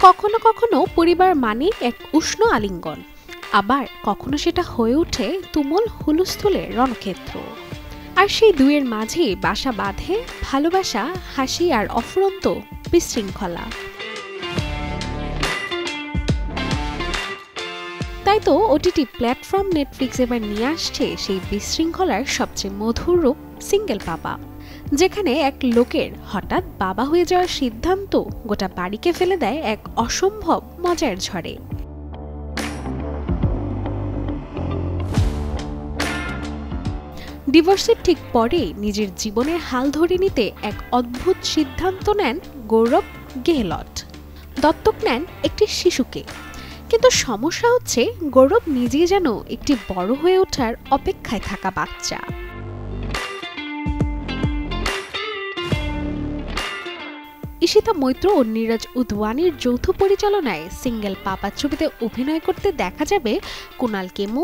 কখনো কখনো পরিবার মানে এক উষ্ণ আলিঙ্গন, আবার কখনো সেটা হয়ে ওঠে তুমুল হুলস্থুলের রণক্ষেত্র। আর সেই দুয়ের মাঝে বাসা বাঁধে ভালোবাসা, হাসি আর অফুরন্ত বিশৃঙ্খলা। তাই তো ওটিটি প্ল্যাটফর্ম নেটফ্লিক্স এবার নিয়ে আসছে সেই বিশৃঙ্খলার সবচেয়ে মধুর রূপ, সিঙ্গেল পাপা, যেখানে এক লোকের হঠাৎ বাবা হয়ে যাওয়ার সিদ্ধান্ত গোটা বাড়িকে ফেলে দেয় এক অসম্ভব মজার ঝড়ে। ডিভোর্সের ঠিক পরে নিজের জীবনের হাল ধরে নিতে এক অদ্ভুত সিদ্ধান্ত নেন গৌরব গেহলট। দত্তক নেন একটি শিশুকে। কিন্তু সমস্যা হচ্ছে, গৌরব নিজেই যেন একটি বড় হয়ে ওঠার অপেক্ষায় থাকা বাচ্চা। ঈশিতা মৈত্র ও নীরজ উদওয়ানির যৌথ পরিচালনায় সিঙ্গেল পাপা ছবিতে অভিনয় করতে দেখা যাবে কুনাল কেমু,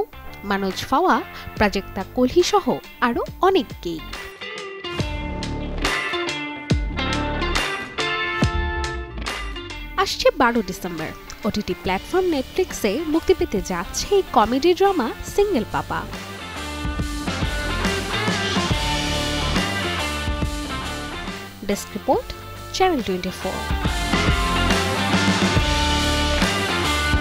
মানোজ ফাওয়া, প্রাজক্তা কোহলি সহ আরো অনেককেই। আসছে 12 ডিসেম্বর। ওটিটি প্ল্যাটফর্ম নেটফ্লিক্সে মুক্তি পেতে যাচ্ছে এই comedy drama single papa. Desk report, channel 24।